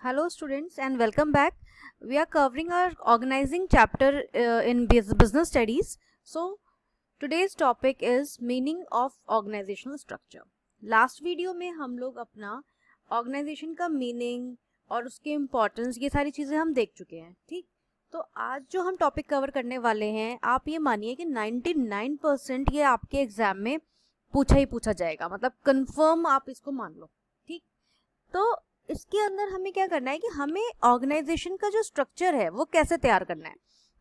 Hello students and welcome back. We are covering our organizing chapter in business studies. So today's topic is meaning of organizational structure. Last video में हम लोग अपना organization का meaning और उसके importance ये सारी चीज़ें हम देख चुके हैं, ठीक। तो आज जो हम टॉपिक कवर करने वाले हैं, आप ये मानिए कि 99% ये आपके एग्जाम में पूछा ही पूछा जाएगा, मतलब कंफर्म आप इसको मान लो, ठीक। तो इसके अंदर हमें क्या करना है कि हमें ऑर्गेनाइजेशन का जो स्ट्रक्चर है वो कैसे तैयार करना है।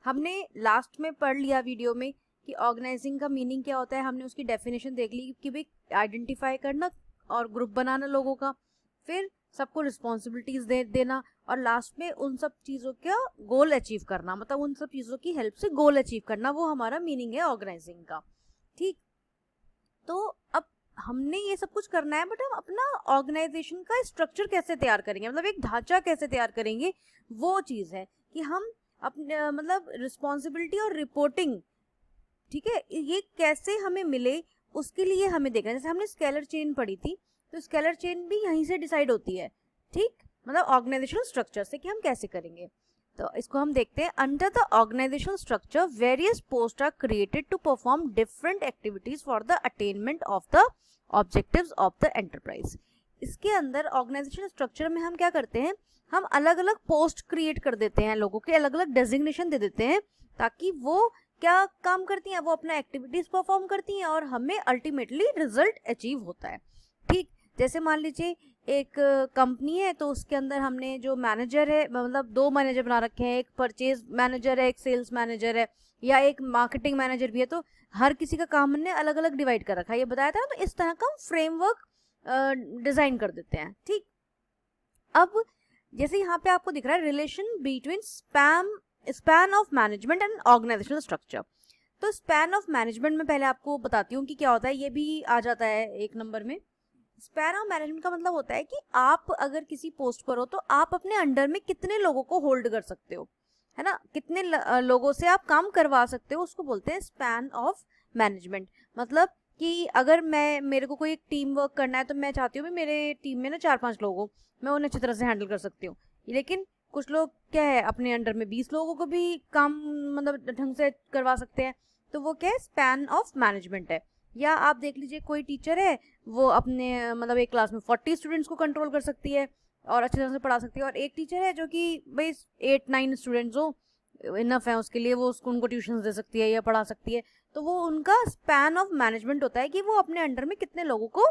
हमने लास्ट में पढ़ लिया वीडियो में कि ऑर्गेनाइजिंग का मीनिंग क्या होता है, हमने उसकी डेफिनेशन देख ली कि भाई आइडेंटिफाई करना और ग्रुप बनाना लोगों का, फिर सबको रिस्पॉन्सिबिलिटीज देना और लास्ट में उन सब चीज़ों का गोल अचीव करना, मतलब उन सब चीज़ों की हेल्प से गोल अचीव करना, वो हमारा मीनिंग है ऑर्गेनाइजिंग का, ठीक। तो अब हमने ये सब कुछ करना है, बट हम अपना ऑर्गेनाइजेशन का स्ट्रक्चर कैसे तैयार करेंगे, मतलब एक ढांचा कैसे तैयार करेंगे, वो चीज़ है कि हम अपने मतलब रिस्पॉन्सिबिलिटी और रिपोर्टिंग, ठीक है, ये कैसे हमें मिले, उसके लिए हमें देखना है। जैसे हमने स्केलर चेन पढ़ी थी, तो स्केलर चेन भी यहीं से डिसाइड होती है, ठीक, मतलब ऑर्गेनाइजेशनल स्ट्रक्चर से कि हम कैसे करेंगे। तो इसको हम देखते हैं। Under the organisational structure various post are created to perform different activities for the attainment of the objectives of the enterprise. इसके अंदर ऑर्गेनाइजेशनल स्ट्रक्चर में हम क्या करते हैं, हम अलग अलग पोस्ट क्रिएट कर देते हैं, लोगों के अलग अलग डेजिग्नेशन दे देते हैं, ताकि वो क्या काम करती हैं, वो अपना एक्टिविटीज परफॉर्म करती हैं और हमें अल्टीमेटली रिजल्ट अचीव होता है, ठीक। जैसे मान लीजिए एक कंपनी है, तो उसके अंदर हमने जो मैनेजर है, मतलब 2 मैनेजर बना रखे हैं, एक परचेज मैनेजर है, एक सेल्स मैनेजर है, या एक मार्केटिंग मैनेजर भी है, तो हर किसी का काम हमने अलग अलग डिवाइड कर रखा है, ये बताया था। तो इस तरह का हम फ्रेमवर्क डिजाइन कर देते हैं, ठीक। अब जैसे यहाँ पे आपको दिख रहा है relation between span of management and organisational structure. तो स्पैन ऑफ मैनेजमेंट में पहले आपको बताती हूँ कि क्या होता है, ये भी आ जाता है 1 नंबर में। स्पैन ऑफ मैनेजमेंट का मतलब होता है कि आप अगर किसी पोस्ट पर हो तो आप अपने अंडर में कितने लोगों को होल्ड कर सकते हो, है ना, कितने लोगों से आप काम करवा सकते हो, उसको बोलते हैं स्पैन ऑफ मैनेजमेंट। मतलब कि अगर मेरे को कोई एक टीम वर्क करना है, तो मैं चाहती हूँ मेरे टीम में ना 4-5 लोग हो, मैं उन्हें अच्छी तरह से हैंडल कर सकती हूँ। लेकिन कुछ लोग क्या है, अपने अंडर में 20 लोगों को भी काम मतलब ढंग से करवा सकते हैं, तो वो क्या है, स्पैन ऑफ मैनेजमेंट है। या आप देख लीजिए कोई टीचर है, वो अपने मतलब एक क्लास में 40 स्टूडेंट्स को कंट्रोल कर सकती है और अच्छी तरह से पढ़ा सकती है, और एक टीचर है जो कि भाई 8-9 स्टूडेंट्स हो, इनफ है उसके लिए, वो उनको ट्यूशन दे सकती है या पढ़ा सकती है। तो वो उनका स्पैन ऑफ मैनेजमेंट होता है कि वो अपने अंडर में कितने लोगों को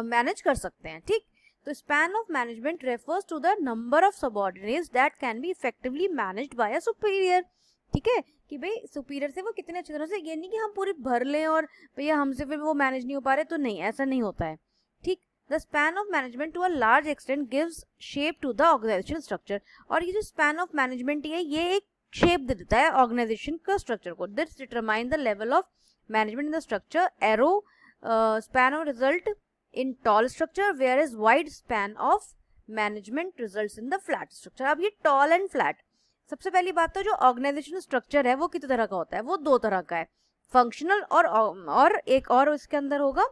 मैनेज कर सकते हैं, ठीक। तो span of management refers to the number of subordinates that can be effectively managed by a superior, ठीक है, कि भाई सुपीरियर से वो कितने अच्छी तरह से, ये नहीं कि हम पूरी भर लें और भैया हमसे फिर वो मैनेज नहीं हो पा रहे, तो नहीं, ऐसा नहीं होता है, ठीक। The span of management to a large extent gives shape to the organisational structure. और ये जो स्पैन ऑफ मैनेजमेंट है, ये एक शेप दे देता है ऑर्गेनाइजेशन का स्ट्रक्चर को। This determine the level of management in the structure. Narrow span of result in tall structure, where is wide span of management results in the flat structure. अब ये tall and flat, सबसे पहली बात तो जो organisational structure है वो कितने तरह का होता है, वो 2 तरह का है, फंक्शनल और एक और इसके अंदर होगा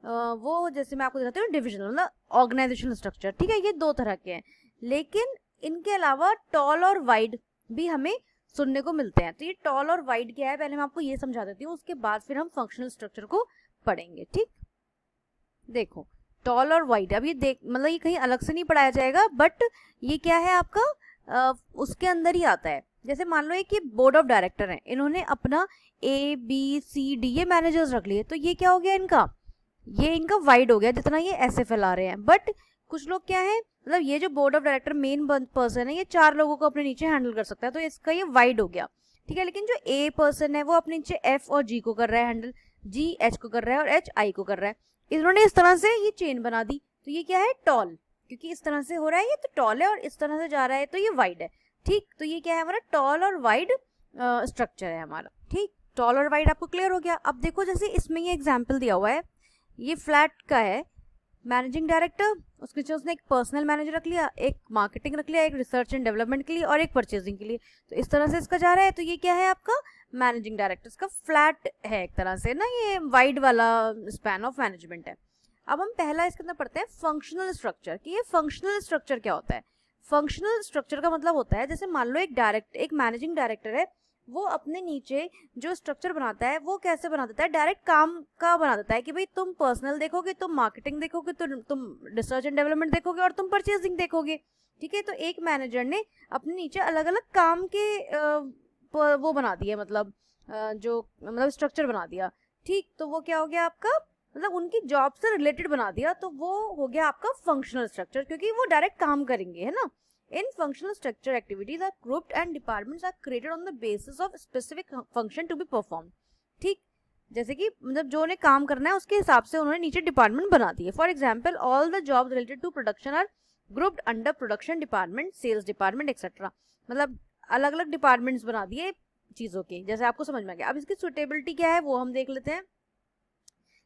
वो, जैसे मैं आपको दिखाती हूँ, डिविजनल, मतलब ऑर्गेनाइजेशनल स्ट्रक्चर, ठीक है। ये 2 तरह के हैं, लेकिन इनके अलावा टॉल और वाइड भी हमें सुनने को मिलते हैं। तो ये टॉल और वाइड क्या है, पहले मैं आपको ये समझा देती हूँ, उसके बाद फिर हम फंक्शनल स्ट्रक्चर को पढ़ेंगे, ठीक। देखो टॉल और वाइड, अब ये देख मतलब ये कहीं अलग से नहीं पढ़ाया जाएगा, बट ये क्या है आपका उसके अंदर ही आता है। जैसे मान लो एक ये बोर्ड ऑफ डायरेक्टर है, इन्होंने अपना ABCD ये मैनेजर्स रख लिए, तो ये क्या हो गया, इनका वाइड हो गया जितना ये ऐसे फैला रहे हैं। बट कुछ लोग क्या है, मतलब ये जो board of director main person है, ये 4 लोगों को अपने नीचे हैंडल कर सकता है, तो इसका ये वाइड हो गया, ठीक है। लेकिन जो A पर्सन है वो अपने नीचे F और G को कर रहा है हैंडल, G H को कर रहा है और H I को कर रहा है। इन्होंने इस तरह से ये चेन बना दी, तो ये क्या है, टॉल, क्योंकि इस तरह से हो रहा है ये, तो टॉल है, और इस तरह से जा रहा है तो ये वाइड है, ठीक। तो ये क्या है हमारा टॉल और वाइड स्ट्रक्चर है हमारा, ठीक। टॉल और वाइड आपको क्लियर हो गया। अब देखो जैसे इसमें ये एग्जांपल दिया हुआ है, ये फ्लैट का है, मैनेजिंग डायरेक्टर, उसके नीचे उसने एक पर्सनल मैनेजर रख लिया, एक मार्केटिंग रख लिया, एक रिसर्च एंड डेवलपमेंट के लिए और एक परचेजिंग के लिए, तो इस तरह से इसका जा रहा है। तो ये क्या है आपका मैनेजिंग डायरेक्टर, इसका फ्लैट है एक तरह से ना, ये वाइड वाला स्पैन ऑफ मैनेजमेंट है। अब हम पहला इसके अंदर पढ़ते हैं फंक्शनल स्ट्रक्चर, कि ये फंक्शनल स्ट्रक्चर क्या होता है। फंक्शनल स्ट्रक्चर का मतलब होता है, जैसे मान लो एक मैनेजिंग डायरेक्टर है, वो अपने नीचे जो स्ट्रक्चर बनाता है वो कैसे बना देता है, डायरेक्ट काम का बना देता है कि भाई तुम पर्सनल देखोगे, तुम मार्केटिंग देखोगे, तुम रिसर्च एंड डेवलपमेंट देखोगे और तुम परचेजिंग देखोगे। ठीक है, तो एक मैनेजर ने अपने नीचे अलग अलग काम के वो बना दिया, मतलब मतलब स्ट्रक्चर बना दिया। ठीक, तो वो क्या हो गया आपका, मतलब उनकी जॉब से रिलेटेड बना दिया, तो वो हो गया आपका फंक्शनल स्ट्रक्चर, क्योंकि वो डायरेक्ट काम करेंगे, है ना। In functional structure activities are grouped and departments are created on the basis of specific function to be perform. ठीक, जैसे कि मतलब जो उन्हें काम करना है उसके हिसाब से उन्होंने नीचे डिपार्टमेंट बना दिए। For example, all the jobs related to production are grouped under production department, sales department etcetera. मतलब अलग अलग डिपार्टमेंट्स बना दिए चीजों के, जैसे आपको समझ में आ गया। अब इसकी सुटेबिलिटी क्या है वो हम देख लेते हैं।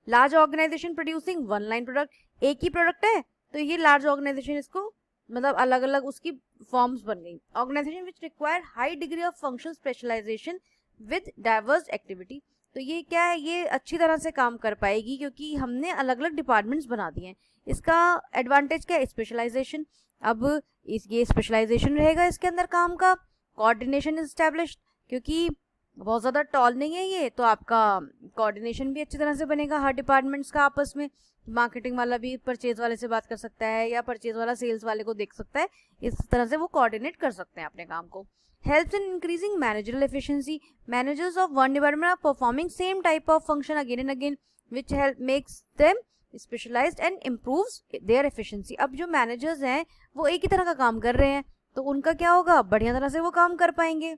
Large organisation producing one line product, एक ही प्रोडक्ट है तो ये लार्ज ऑर्गेनाइजेशन, इसको मतलब अलग अलग उसकी फॉर्म्स बन गई। Organisation which require high degree of functional specialisation with diverse activity, तो ये क्या है, ये अच्छी तरह से काम कर पाएगी क्योंकि हमने अलग अलग डिपार्टमेंट्स बना दिए हैं। इसका एडवांटेज क्या है, स्पेशलाइजेशन। अब ये स्पेशलाइजेशन रहेगा इसके अंदर काम का। कोऑर्डिनेशन इज एस्टैब्लिश्ड, क्योंकि बहुत ज़्यादा टॉल नहीं है ये, तो आपका कोऑर्डिनेशन भी अच्छी तरह से बनेगा हर डिपार्टमेंट्स का आपस में। मार्केटिंग वाला भी परचेज वाले से बात कर सकता है या परचेज वाला सेल्स वाले को देख सकता है, इस तरह से वो कोऑर्डिनेट कर सकते हैं अपने काम को। Helps in increasing managerial efficiency, managers of one department are performing same type of function again and again which help makes them specialised and improves their efficiency. अब जो मैनेजर्स हैं वो एक ही तरह का काम कर रहे हैं, तो उनका क्या होगा, बढ़िया तरह से वो काम कर पाएंगे।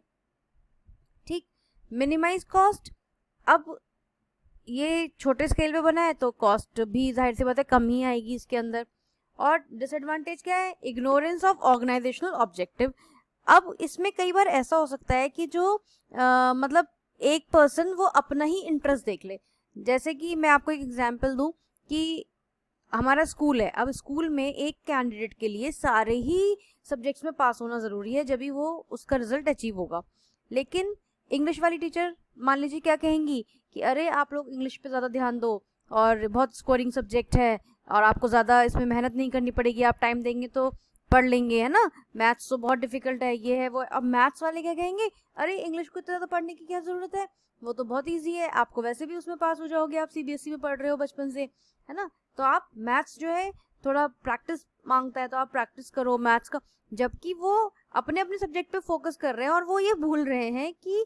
ठीक, मिनिमाइज कॉस्ट, अब ये छोटे स्केल पे बना है तो कॉस्ट भी जाहिर सी बात है कम ही आएगी इसके अंदर। और डिसएडवांटेज क्या है, इग्नोरेंस ऑफ ऑर्गेनाइजेशनल ऑब्जेक्टिव। अब इसमें कई बार ऐसा हो सकता है कि जो मतलब एक पर्सन वो अपना ही इंटरेस्ट देख ले। जैसे कि मैं आपको एक एग्जांपल दूं कि हमारा स्कूल है, अब स्कूल में एक कैंडिडेट के लिए सारे ही सब्जेक्ट्स में पास होना ज़रूरी है, जब भी वो उसका रिजल्ट अचीव होगा। लेकिन इंग्लिश वाली टीचर मान लीजिए क्या कहेंगी कि अरे आप लोग इंग्लिश पे ज़्यादा ध्यान दो और बहुत स्कोरिंग सब्जेक्ट है और आपको ज़्यादा इसमें मेहनत नहीं करनी पड़ेगी, आप टाइम देंगे तो पढ़ लेंगे, है ना। मैथ्स तो बहुत डिफिकल्ट है, ये है वो। अब मैथ्स वाले क्या कहेंगे, अरे इंग्लिश को इतना ज़्यादा पढ़ने की क्या ज़रूरत है, वो तो बहुत ईजी है, आपको वैसे भी उसमें पास हो जाओगे, आप सीबीएसई में पढ़ रहे हो बचपन से, है ना। तो आप मैथ्स जो है थोड़ा प्रैक्टिस मांगता है, तो आप प्रैक्टिस करो मैथ्स का। जबकि वो अपने अपने सब्जेक्ट पे फोकस कर रहे हैं और वो ये भूल रहे हैं कि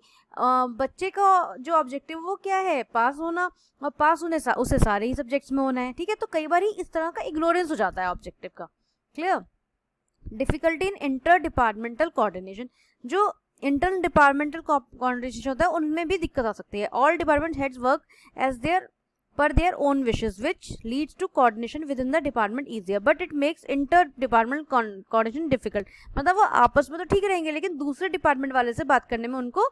बच्चे का जो ऑब्जेक्टिव वो क्या है, पास होना, और पास होने उसे सारे ही सब्जेक्ट्स में होना है। ठीक है, तो कई बार इस तरह का इग्नोरेंस हो जाता है ऑब्जेक्टिव का। Clear. Difficulty in inter departmental coordination, जो इंटर डिपार्टमेंटल कोऑर्डिनेशन होता है उनमें भी दिक्कत आ सकती है। All department heads work as their per their own wishes, which leads to coordination within the department easier, but it makes inter-department coordination difficult। मतलब वो आपस में तो ठीक रहेंगे लेकिन दूसरे डिपार्टमेंट वाले से बात करने में उनको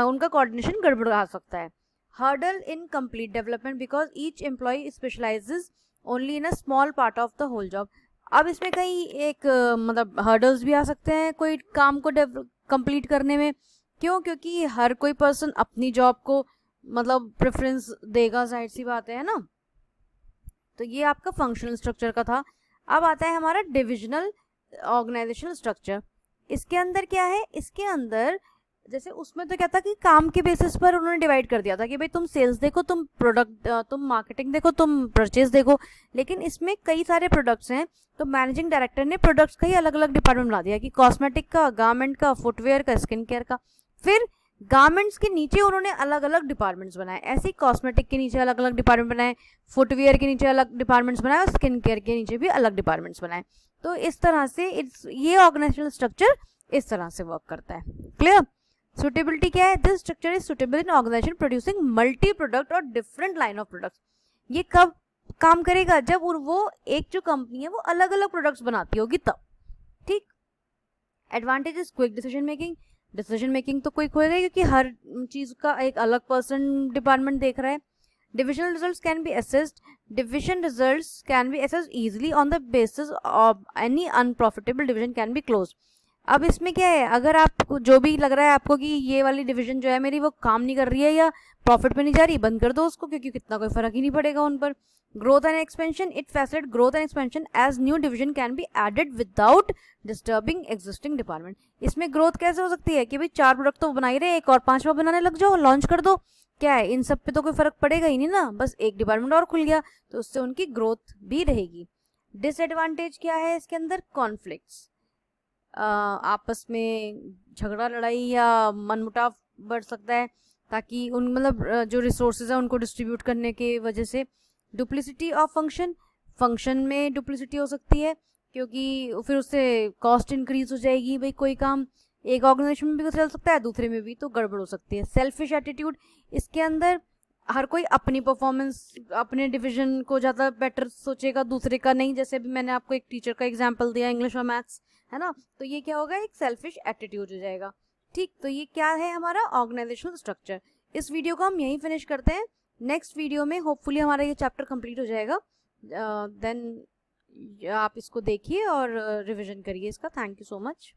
उनका कोऑर्डिनेशन गड़बड़ा सकता है। hurdle in complete development because each employee specializes only in a small part of the whole job। अब इसमें कई एक मतलब hurdles भी आ सकते हैं कोई काम को कंप्लीट करने में। क्यों, क्योंकि हर कोई पर्सन अपनी जॉब को मतलब प्रेफरेंस देगा, जाहिर सी बात है ना। तो ये आपका फंक्शनल स्ट्रक्चर का था। अब आता है हमारा डिविजनल ऑर्गेनाइजेशनल स्ट्रक्चर। इसके अंदर क्या है, इसके अंदर जैसे उसमें तो क्या था कि काम के बेसिस पर उन्होंने डिवाइड कर दिया था कि भाई तुम सेल्स देखो, तुम प्रोडक्ट, तुम मार्केटिंग देखो, तुम परचेज देखो। लेकिन इसमें कई सारे प्रोडक्ट्स हैं, तो मैनेजिंग डायरेक्टर ने प्रोडक्ट्स का ही अलग अलग डिपार्टमेंट बना दिया कि कॉस्मेटिक का, गारमेंट का, फुटवेयर का, स्किन केयर का। फिर गारमेंट्स के नीचे उन्होंने अलग अलग डिपार्टमेंट्स बनाए, ऐसे ही कॉस्मेटिक के नीचे अलग अलग डिपार्टमेंट बनाए, फुटवेयर के नीचे अलग डिपार्टमेंट्स बनाए और स्किन केयर के नीचे भी अलग डिपार्टमेंट्स बनाए। तो इस तरह से ये ऑर्गेनाइजेशनल स्ट्रक्चर इस तरह से वर्क करता है। क्लियर। सुटेबिलिटी क्या है, this structure is suitable in organisation producing multi product और डिफरेंट लाइन ऑफ प्रोडक्ट्स। ये कब काम करेगा, जब वो एक जो कंपनी है वो अलग अलग प्रोडक्ट्स बनाती होगी तब। ठीक। Advantage is quick decision making, decision making तो क्विक होएगा क्योंकि हर चीज का एक अलग पर्सन डिपार्टमेंट देख रहा है। Divisional results can be assessed, division results can be assessed easily on the basis of any unprofitable division can be closed. अब इसमें क्या है, अगर आपको जो भी लग रहा है आपको कि ये वाली डिवीजन जो है मेरी वो काम नहीं कर रही है या प्रॉफिट में नहीं जा रही, बंद कर दो उसको, क्योंकि कितना कोई फर्क ही नहीं पड़ेगा उन पर। Growth and expansion, it facilitate growth and expansion as new division can be added without disturbing existing department. इसमें ग्रोथ कैसे हो सकती है कि भाई 4 प्रोडक्ट तो बना ही रहे, एक और 5वां बनाने लग जाओ, लॉन्च कर दो, क्या है इन सब पे तो कोई फर्क पड़ेगा ही नहीं ना, बस एक डिपार्टमेंट और खुल गया, तो उससे उनकी ग्रोथ भी रहेगी। डिसएडवांटेज क्या है इसके अंदर? कॉन्फ्लिक्ट्स, आपस में झगड़ा लड़ाई या मनमुटाव बढ़ सकता है, ताकि उन मतलब जो रिसोर्सेज है उनको डिस्ट्रीब्यूट करने के वजह से। डुप्लिसिटी ऑफ फंक्शन, फंक्शन में डुप्लिसिटी हो सकती है क्योंकि फिर उससे कॉस्ट इंक्रीज हो जाएगी, भाई कोई काम एक ऑर्गेनाइजेशन में भी चल सकता है, दूसरे में भी तो गड़बड़ हो सकती है। सेल्फिश एटीट्यूड, इसके अंदर हर कोई अपनी परफॉर्मेंस, अपने डिवीजन को ज़्यादा बेटर सोचेगा, दूसरे का नहीं। जैसे अभी मैंने आपको एक टीचर का एग्जांपल दिया इंग्लिश और मैथ्स, है ना, तो ये क्या होगा, एक सेल्फिश एटीट्यूड हो जाएगा। ठीक, तो ये क्या है हमारा ऑर्गेनाइजेशनल स्ट्रक्चर। इस वीडियो को हम यहीं फिनिश करते हैं। नेक्स्ट वीडियो में होपफुली हमारा ये चैप्टर कंप्लीट हो जाएगा, देन आप इसको देखिए और रिविजन करिए इसका। Thank you so much.